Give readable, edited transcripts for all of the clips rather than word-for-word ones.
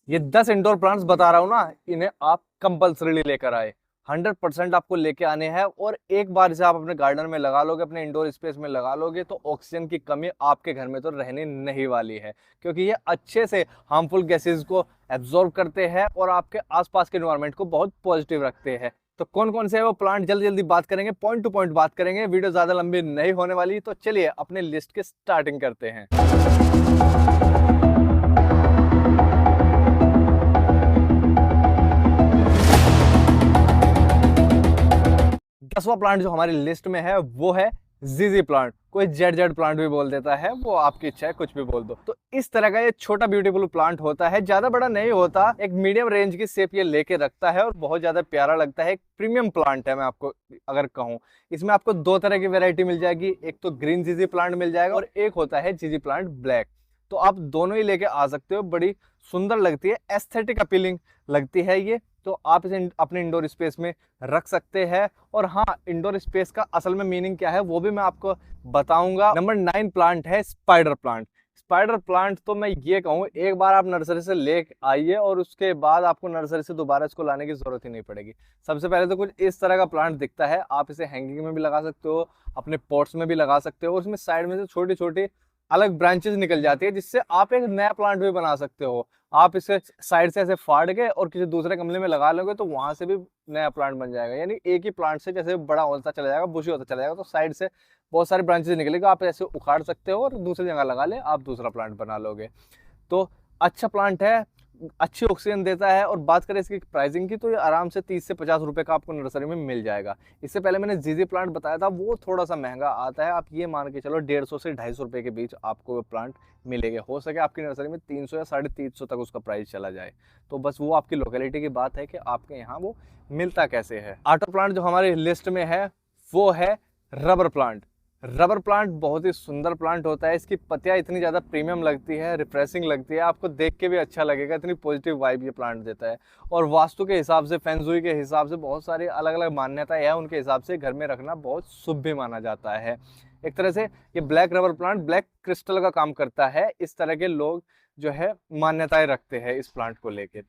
ये 10 indoor plants बता रहा हूँ ना, इन्हें आप कंपल्सरीली लेकर आए। 100% आपको लेके आने हैं और एक बार इसे आप अपने गार्डन में लगा लोगे, अपने इंडोर स्पेस में लगा लोगे तो ऑक्सीजन की कमी आपके घर में तो रहने नहीं वाली है, क्योंकि ये अच्छे से हार्मफुल गैसेस को एब्जॉर्ब करते हैं और आपके आसपास के एनवायरनमेंट को बहुत पॉजिटिव रखते हैं। तो कौन कौन से है वो प्लांट, जल्दी जल्दी बात करेंगे, पॉइंट टू पॉइंट बात करेंगे, वीडियो ज्यादा लंबी नहीं होने वाली। तो चलिए अपने लिस्ट की स्टार्टिंग करते हैं। 10वां प्लांट जो हमारी लिस्ट में है वो है जीजी प्लांट। कोई जेड जेड प्लांट भी बोल देता है, वो आपकी इच्छा है, कुछ भी बोल दो। तो इस तरह का ये छोटा ब्यूटीफुल प्लांट होता है, ज्यादा बड़ा नहीं होता, एक मीडियम रेंज की शेप ये लेके रखता है और बहुत ज्यादा प्यारा लगता है। एक प्रीमियम प्लांट है, मैं आपको अगर कहूँ। इसमें आपको दो तरह की वेरायटी मिल जाएगी, एक तो ग्रीन जीजी प्लांट मिल जाएगा और एक होता है जीजी प्लांट ब्लैक। तो आप दोनों ही लेके आ सकते हो, बड़ी सुंदर लगती है, एस्थेटिक अपीलिंग लगती है ये। तो आप इसे अपने इंडोर स्पेस में रख सकते हैं। और हाँ, इंडोर स्पेस का असल में मीनिंग क्या है वो भी मैं आपको बताऊंगा। नंबर 9 प्लांट है स्पाइडर प्लांट। स्पाइडर प्लांट तो मैं ये कहूँ, एक बार आप नर्सरी से ले आइए और उसके बाद आपको नर्सरी से दोबारा इसको लाने की जरूरत ही नहीं पड़ेगी। सबसे पहले तो कुछ इस तरह का प्लांट दिखता है, आप इसे हैंगिंग में भी लगा सकते हो, अपने पॉट्स में भी लगा सकते हो और उसमें साइड में से छोटी छोटी अलग ब्रांचेस निकल जाती है, जिससे आप एक नया प्लांट भी बना सकते हो। आप इसे साइड से ऐसे फाड़ के और किसी दूसरे गमले में लगा लोगे तो वहां से भी नया प्लांट बन जाएगा। यानी एक ही प्लांट से जैसे बड़ा होता चला जाएगा, बुशी होता चला जाएगा, तो साइड से बहुत सारे ब्रांचेस निकलेगा, आप ऐसे उखाड़ सकते हो और दूसरी जगह लगा ले, आप दूसरा प्लांट बना लोगे। तो अच्छा प्लांट है, अच्छी ऑक्सीजन देता है। और बात करें इसकी प्राइसिंग की, तो ये आराम से 30 से 50 रुपए का आपको नर्सरी में मिल जाएगा। इससे पहले मैंने जीजी प्लांट बताया था, वो थोड़ा सा महंगा आता है। आप ये मान के चलो 150 से 250 रुपए के बीच आपको प्लांट मिलेगा। हो सके आपकी नर्सरी में 300 या 350 तक उसका प्राइस चला जाए। तो बस वो आपकी लोकेलिटी की बात है कि आपके यहाँ वो मिलता कैसे है। आटो प्लांट जो हमारी लिस्ट में है वो है रबर प्लांट। रबर प्लांट बहुत ही सुंदर प्लांट होता है। इसकी पत्तियां इतनी ज़्यादा प्रीमियम लगती है, रिफ्रेशिंग लगती है, आपको देख के भी अच्छा लगेगा, इतनी पॉजिटिव वाइब ये प्लांट देता है। और वास्तु के हिसाब से, फेंगशुई के हिसाब से बहुत सारी अलग अलग मान्यताएं हैं, उनके हिसाब से घर में रखना बहुत शुभ भी माना जाता है। एक तरह से ये black rubber plant black crystal का काम करता है। इस तरह के लोग जो है मान्यताएं रखते हैं इस प्लांट को लेकर।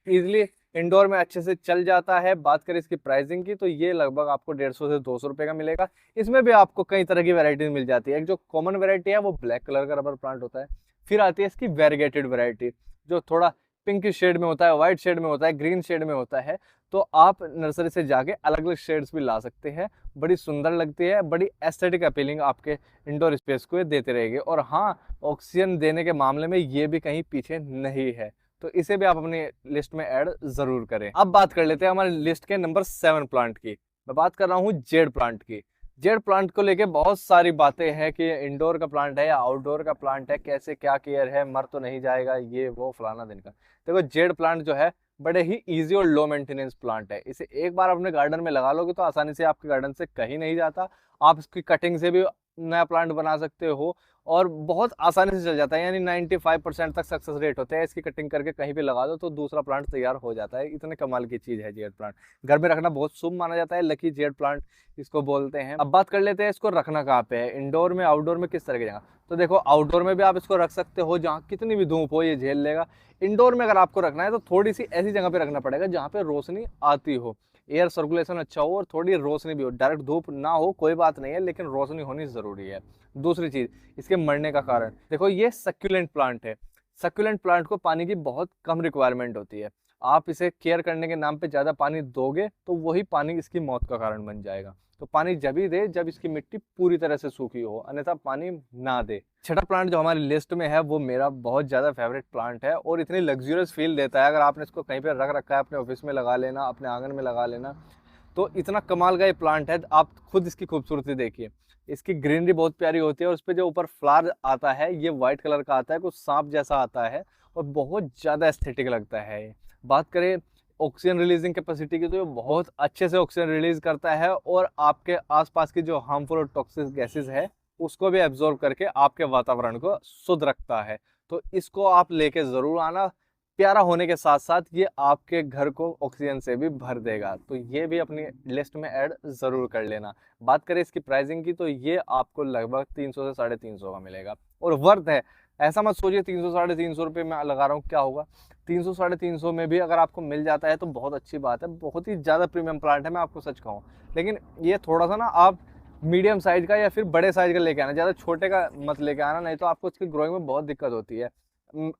इजिली इंडोर में अच्छे से चल जाता है। बात करें इसकी प्राइसिंग की, तो ये लगभग आपको 150 से 200 रुपए का मिलेगा। इसमें भी आपको कई तरह की वैरायटी मिल जाती है। एक जो कॉमन वैरायटी है वो ब्लैक कलर का रबर प्लांट होता है। फिर आती है इसकी वेरीगेटेड वैरायटी, जो थोड़ा पिंक शेड में होता है, व्हाइट शेड में होता है, ग्रीन शेड में होता है। तो आप नर्सरी से जाके अलग अलग शेड्स भी ला सकते हैं। बड़ी सुंदर लगती है, बड़ी एस्थेटिक अपीलिंग आपके इंडोर स्पेस को देते रहेगी। और हाँ, ऑक्सीजन देने के मामले में ये भी कहीं पीछे नहीं है। तो इसे भी आप अपनी लिस्ट में ऐड जरूर करें। अब बात कर लेते हैं हमारी लिस्ट के नंबर 7 प्लांट की। मैं बात कर रहा हूँ जेड प्लांट की। जेड प्लांट को लेके बहुत सारी बातें हैं कि इंडोर का प्लांट है या आउटडोर का प्लांट है, कैसे क्या केयर है, मर तो नहीं जाएगा, ये वो फलाना दिन का। देखो, जेड प्लांट जो है बड़े ही इजी और लो मेंटेनेंस प्लांट है। इसे एक बार अपने गार्डन में लगा लोगे तो आसानी से आपके गार्डन से कहीं नहीं जाता। आप इसकी कटिंग से भी नया प्लांट बना सकते हो और बहुत आसानी से चल जाता है। यानी 95% तक सक्सेस रेट होते हैं। इसकी कटिंग करके कहीं भी लगा दो तो दूसरा प्लांट तैयार हो जाता है। इतने कमाल की चीज है जेड प्लांट। घर में रखना बहुत शुभ माना जाता है, लकी जेड प्लांट इसको बोलते हैं। अब बात कर लेते हैं इसको रखना कहाँ पे है, इंडोर में, आउटडोर में, किस तरह की जगह। तो देखो, आउटडोर में भी आप इसको रख सकते हो, जहाँ कितनी भी धूप हो ये झेल लेगा। इंडोर में अगर आपको रखना है तो थोड़ी सी ऐसी जगह पे रखना पड़ेगा जहाँ पे रोशनी आती हो, एयर सर्कुलेशन अच्छा हो और थोड़ी रोशनी भी हो। डायरेक्ट धूप ना हो कोई बात नहीं है, लेकिन रोशनी होनी जरूरी है। दूसरी चीज, इसके मरने का कारण देखो, ये सक्यूलेंट प्लांट है। सक्यूलेंट प्लांट को पानी की बहुत कम रिक्वायरमेंट होती है। आप इसे केयर करने के नाम पे ज्यादा पानी दोगे तो वही पानी इसकी मौत का कारण बन जाएगा। तो पानी जब ही दे जब इसकी मिट्टी पूरी तरह से सूखी हो, अन्यथा पानी ना दे। छठा प्लांट जो हमारी लिस्ट में है वो मेरा बहुत ज्यादा फेवरेट प्लांट है और इतनी लग्जरियस फील देता है। अगर आपने इसको कहीं पे रख रखा है, अपने ऑफिस में लगा लेना, अपने आंगन में लगा लेना, तो इतना कमाल का ये प्लांट है। आप खुद इसकी खूबसूरती देखिए। इसकी ग्रीनरी बहुत प्यारी होती है और उस पर जो ऊपर फ्लावर आता है ये व्हाइट कलर का आता है, कुछ सांप जैसा आता है और बहुत ज्यादा एस्थेटिक लगता है ये। बात करें ऑक्सीजन रिलीजिंग कैपेसिटी की, तो ये बहुत अच्छे से ऑक्सीजन रिलीज करता है और आपके आसपास की जो हार्मफुल और टॉक्सिक गैसेस है उसको भी एब्जॉर्ब करके आपके वातावरण को शुद्ध रखता है। तो इसको आप लेके जरूर आना। प्यारा होने के साथ साथ ये आपके घर को ऑक्सीजन से भी भर देगा। तो ये भी अपनी लिस्ट में ऐड जरूर कर लेना। बात करें इसकी प्राइसिंग की, तो ये आपको लगभग 300 से 350 का मिलेगा और वर्थ है। ऐसा मत सोचिए 300 साढ़े 300 रुपये में लगा रहा हूँ क्या होगा। 300 साढ़े 300 में भी अगर आपको मिल जाता है तो बहुत अच्छी बात है, बहुत ही ज़्यादा प्रीमियम प्लांट है, मैं आपको सच कहूँ। लेकिन ये थोड़ा सा ना आप मीडियम साइज का या फिर बड़े साइज का लेके आना, ज़्यादा छोटे का मत लेके आना, नहीं तो आपको उसकी ग्रोइंग में बहुत दिक्कत होती है।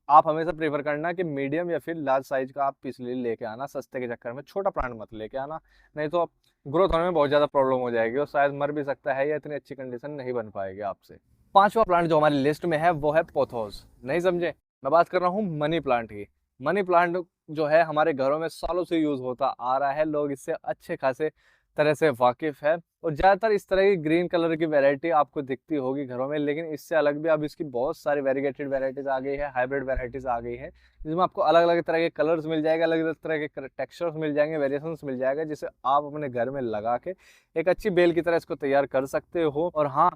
आप हमेशा प्रेफर करना कि मीडियम या फिर लार्ज साइज का आप इसलिए लेके आना सस्ते के चक्कर में, छोटा प्लांट मत लेके आना, नहीं तो ग्रोथ होने में बहुत ज़्यादा प्रॉब्लम हो जाएगी और शायद मर भी सकता है या इतनी अच्छी कंडीशन नहीं बन पाएगी आपसे। पांचवा प्लांट जो हमारी लिस्ट में है वो है पोथोस। नहीं समझे, मैं बात कर रहा हूँ मनी प्लांट की। मनी प्लांट जो है हमारे घरों में सालों से यूज होता आ रहा है, लोग इससे अच्छे खासे तरह से वाकिफ है और ज्यादातर इस तरह की ग्रीन कलर की वैरायटी आपको दिखती होगी घरों में। लेकिन इससे अलग भी अब इसकी बहुत सारी वेरीगेटेड वैरायटीज आ गई है, हाइब्रिड वैरायटीज आ गई है, जिसमें आपको अलग अलग तरह के कलर्स मिल जाएंगे, अलग अलग तरह के टेक्सचर्स मिल जाएंगे, वेरिएशंस मिल जाएगा, जिसे आप अपने घर में लगा के एक अच्छी बेल की तरह इसको तैयार कर सकते हो। और हाँ,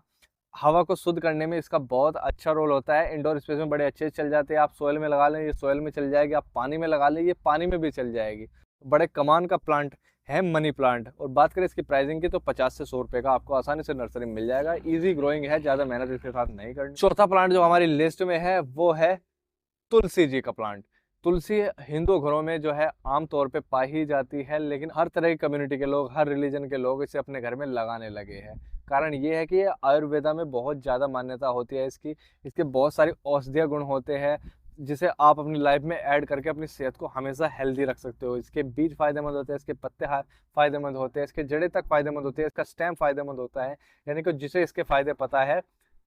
हवा को शुद्ध करने में इसका बहुत अच्छा रोल होता है। इंडोर स्पेस में बड़े अच्छे से चल जाते हैं। आप सोयल में लगा लें, ये सोयल में चल जाएगी, आप पानी में लगा लें, ये पानी में भी चल जाएगी। बड़े कमाल का प्लांट है मनी प्लांट। और बात करें इसकी प्राइसिंग की तो 50 से 100 रुपए का आपको आसानी से नर्सरी में मिल जाएगा। इजी ग्रोइंग है, ज्यादा मेहनत इसके साथ नहीं करनी। चौथा प्लांट जो हमारी लिस्ट में है वो है तुलसी जी का प्लांट। तुलसी हिंदू घरों में जो है आमतौर पे पाई ही जाती है, लेकिन हर तरह की कम्युनिटी के लोग, हर रिलीजन के लोग इसे अपने घर में लगाने लगे हैं। कारण ये है कि ये आयुर्वेदा में बहुत ज़्यादा मान्यता होती है इसकी। इसके बहुत सारे औषधीय गुण होते हैं, जिसे आप अपनी लाइफ में ऐड करके अपनी सेहत को हमेशा हेल्दी रख सकते हो। इसके बीज फायदेमंद होते हैं, इसके पत्ते फायदेमंद होते हैं, इसके जड़ें तक फायदेमंद होती है, इसका स्टेम फायदेमंद होता है। यानी कि जिसे इसके फायदे पता है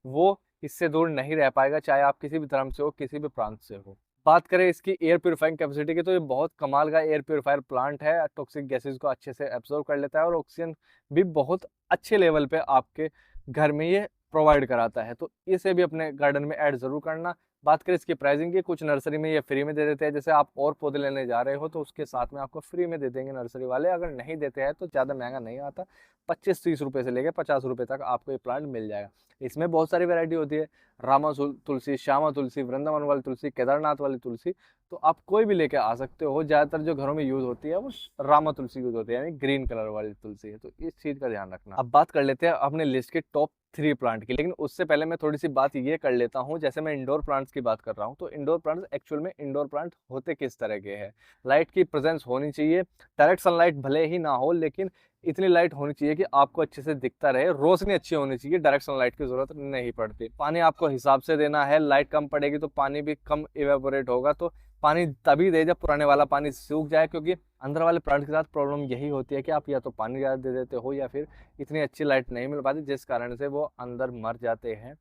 वो इससे दूर नहीं रह पाएगा, चाहे आप किसी भी धर्म से हो, किसी भी प्रांत से हो। बात करें इसकी एयर प्योरीफाइंग कैपेसिटी की तो ये बहुत कमाल का एयर प्योरीफायर प्लांट है। टॉक्सिक गैसेस को अच्छे से एब्जॉर्ब कर लेता है और ऑक्सीजन भी बहुत अच्छे लेवल पे आपके घर में ये प्रोवाइड कराता है। तो इसे भी अपने गार्डन में ऐड जरूर करना। बात करें इसकी प्राइसिंग की, कुछ नर्सरी में ये फ्री में दे देते हैं। जैसे आप और पौधे लेने जा रहे हो तो उसके साथ में आपको फ्री में दे देंगे नर्सरी वाले। अगर नहीं देते हैं तो ज़्यादा महंगा नहीं आता, 25-30 रुपये से लेकर 50 रुपये तक आपको ये प्लांट मिल जाएगा। इसमें बहुत सारी वैरायटी होती है, रामा तुलसी, श्यामा तुलसी, वृंदावन वाली तुलसी, केदारनाथ वाली तुलसी। तो आप कोई भी लेके आ सकते हो। ज़्यादातर जो घरों में यूज़ होती है वो रामा तुलसी यूज़ होती है, यानी ग्रीन कलर वाली तुलसी है। तो इस चीज़ का ध्यान रखना। अब बात कर लेते हैं अपने लिस्ट के टॉप 3 प्लांट की। लेकिन उससे पहले मैं थोड़ी सी बात ये कर लेता हूँ, जैसे मैं इंडोर प्लांट्स की बात कर रहा हूँ तो इंडोर प्लांट्स एक्चुअल में इंडोर प्लांट होते किस तरह के हैं। लाइट की प्रेजेंस होनी चाहिए, डायरेक्ट सनलाइट भले ही ना हो लेकिन इतनी लाइट होनी चाहिए कि आपको अच्छे से दिखता रहे। रोशनी अच्छी होनी चाहिए, डायरेक्ट सनलाइट की जरूरत नहीं पड़ती। पानी आपको हिसाब से देना है, लाइट कम पड़ेगी तो पानी भी कम इवेपोरेट होगा। तो पानी तभी दे जब पुराने वाला पानी सूख जाए, क्योंकि अंदर वाले प्लांट के साथ प्रॉब्लम यही होती है कि आप या तो पानी ज़्यादा दे देते हो या फिर इतनी अच्छी लाइट नहीं मिल पाती, जिस कारण से वो अंदर मर जाते हैं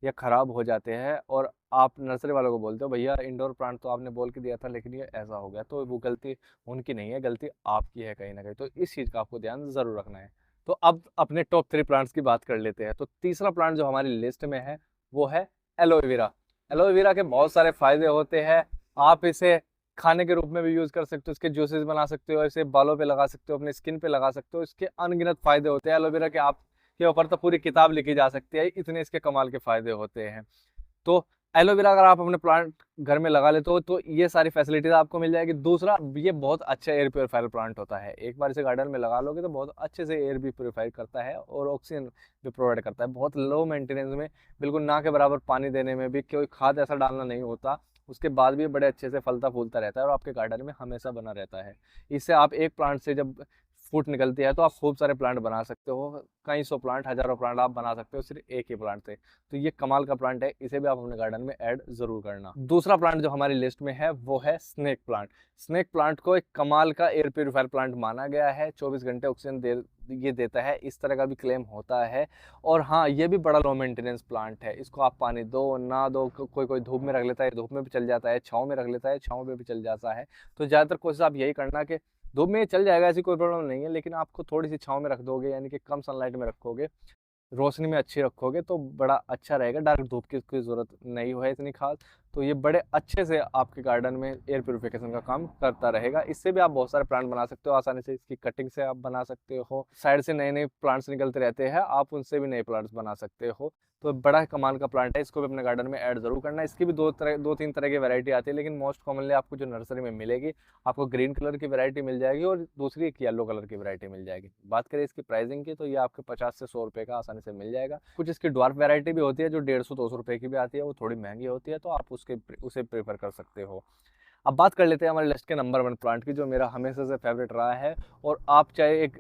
या ख़राब हो जाते हैं। और आप नर्सरी वालों को बोलते हो भैया इंडोर प्लांट तो आपने बोल के दिया था लेकिन ये ऐसा हो गया, तो वो गलती उनकी नहीं है, गलती आपकी है कहीं ना कहीं। तो इस चीज़ का आपको ध्यान ज़रूर रखना है। तो अब अपने टॉप 3 प्लांट्स की बात कर लेते हैं। तो तीसरा प्लांट जो हमारी लिस्ट में है वो है एलोवेरा। एलोवेरा के बहुत सारे फायदे होते हैं। आप इसे खाने के रूप में भी यूज़ कर सकते हो, इसके जूसेस बना सकते हो, इसे बालों पे लगा सकते हो, अपने स्किन पे लगा सकते हो। इसके अनगिनत फायदे होते हैं एलोवेरा के, आप के ऊपर तो पूरी किताब लिखी जा सकती है, इतने इसके कमाल के फायदे होते हैं। तो एलोवेरा अगर आप अपने प्लांट घर में लगा लेते हो तो ये सारी फैसिलिटीज आपको मिल जाएगी। दूसरा, ये बहुत अच्छा एयर प्योरीफायर प्लांट होता है। एक बार इसे गार्डन में लगा लोगे तो बहुत अच्छे से एयर भी प्योरीफाई करता है और ऑक्सीजन भी प्रोवाइड करता है। बहुत लो मेंटेनेंस में, बिल्कुल ना के बराबर पानी देने में भी, कोई खाद ऐसा डालना नहीं होता, उसके बाद भी बड़े अच्छे से फलता फूलता रहता है और आपके गार्डन में हमेशा बना रहता है। इससे आप एक प्लांट से जब फूट निकलती है तो आप खूब सारे प्लांट बना सकते हो, कई सौ प्लांट, हजारों प्लांट आप बना सकते हो सिर्फ एक ही प्लांट से। तो ये कमाल का प्लांट है, इसे भी आप अपने गार्डन में ऐड जरूर करना। दूसरा प्लांट जो हमारी लिस्ट में है वो है स्नेक प्लांट। स्नेक प्लांट को एक कमाल का एयर प्योरीफायर प्लांट माना गया है। 24 घंटे ऑक्सीजन ये देता है, इस तरह का भी क्लेम होता है। और हाँ, ये भी बड़ा लो मेंटेनेंस प्लांट है। इसको आप पानी दो ना दो, कोई कोई धूप में रख लेता है, धूप में भी चल जाता है, छाँव में रख लेता है, छाँव में भी चल जाता है। तो ज़्यादातर कोशिश आप यही करना कि धूप में चल जाएगा, ऐसी कोई प्रॉब्लम नहीं है, लेकिन आपको थोड़ी सी छांव में रख दोगे, यानी कि कम सनलाइट में रखोगे, रोशनी में अच्छी रखोगे तो बड़ा अच्छा रहेगा। डायरेक्ट धूप की उसकी ज़रूरत नहीं है इतनी खास। तो ये बड़े अच्छे से आपके गार्डन में एयर प्योरिफिकेशन का काम करता रहेगा। इससे भी आप बहुत सारे प्लांट बना सकते हो आसानी से, इसकी कटिंग से आप बना सकते हो, साइड से नए नए प्लांट्स निकलते रहते हैं, आप उनसे भी नए प्लांट्स बना सकते हो। तो बड़ा कमाल का प्लांट है, इसको भी अपने गार्डन में ऐड जरूर करना है। इसकी भी दो तीन तरह की वैरायटी आती है, लेकिन मोस्ट कॉमनली आपको जो नर्सरी में मिलेगी, आपको ग्रीन कलर की वैरायटी मिल जाएगी और दूसरी एक येलो कलर की वैरायटी मिल जाएगी। बात करें इसकी प्राइसिंग की, तो ये आपके 50 से 100 रुपए का आसानी से मिल जाएगा। कुछ इसकी ड्वार्फ वैरायटी भी होती है जो 150-200 रुपए की भी आती है, वो थोड़ी महंगी होती है, तो आप उसे प्रेफर कर सकते हो। अब बात कर लेते हैं हमारे लिस्ट के नंबर 1 प्लांट की, जो मेरा हमेशा से फेवरेट रहा है। और आप चाहे एक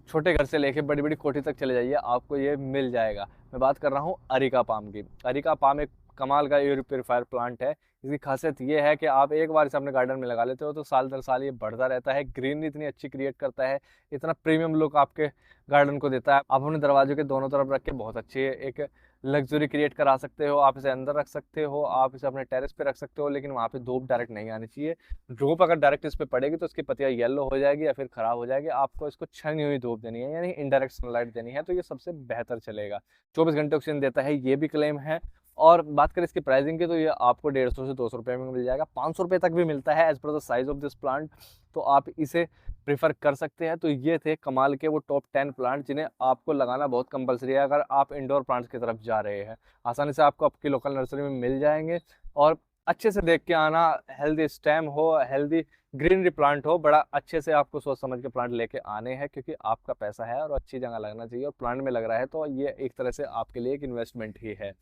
छोटे घर से लेके बड़ी बड़ी कोठी तक चले जाइए, आपको ये मिल जाएगा। मैं बात कर रहा हूँ अरिका पाम की। अरिका पाम एक कमाल का एयर प्योरीफायर प्लांट है। इसकी खासियत ये है कि आप एक बार इसे अपने गार्डन में लगा लेते हो तो साल दर साल ये बढ़ता रहता है, ग्रीनरी इतनी अच्छी क्रिएट करता है, इतना प्रीमियम लुक आपके गार्डन को देता है। आप अपने दरवाजों के दोनों तरफ रख के बहुत अच्छी एक लग्जरी क्रिएट करा सकते हो। आप इसे अंदर रख सकते हो, आप इसे अपने टेरेस पे रख सकते हो, लेकिन वहाँ पे धूप डायरेक्ट नहीं आनी चाहिए। धूप अगर डायरेक्ट इस पे पड़ेगी तो इसकी पत्तियाँ येलो हो जाएगी या फिर खराब हो जाएगी। आपको इसको छनी हुई धूप देनी है, यानी इनडायरेक्ट सनलाइट देनी है, तो ये सबसे बेहतर चलेगा। 24 घंटे ऑक्सीजन देता है, ये भी क्लेम है। और बात करें इसकी प्राइसिंग की, तो ये आपको 150 से 200 रुपये में मिल जाएगा। 500 रुपये तक भी मिलता है as per the size of this plant, तो आप इसे प्रेफर कर सकते हैं। तो ये थे कमाल के वो टॉप 10 प्लांट जिन्हें आपको लगाना बहुत कंपलसरी है अगर आप इंडोर प्लांट्स की तरफ जा रहे हैं। आसानी से आपको आपकी लोकल नर्सरी में मिल जाएंगे, और अच्छे से देख के आना, हेल्दी स्टेम हो, हेल्दी ग्रीनरी प्लांट हो, बड़ा अच्छे से आपको सोच समझ के प्लांट लेके आने हैं, क्योंकि आपका पैसा है और अच्छी जगह लगना चाहिए, और प्लांट में लग रहा है तो ये एक तरह से आपके लिए एक इन्वेस्टमेंट ही है।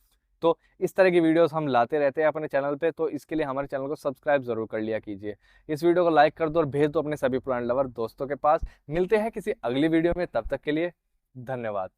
तो इस तरह की वीडियोस हम लाते रहते हैं अपने चैनल पे, तो इसके लिए हमारे चैनल को सब्सक्राइब जरूर कर लिया कीजिए। इस वीडियो को लाइक कर दो और भेज दो अपने सभी प्लांट लवर दोस्तों के पास। मिलते हैं किसी अगली वीडियो में, तब तक के लिए धन्यवाद।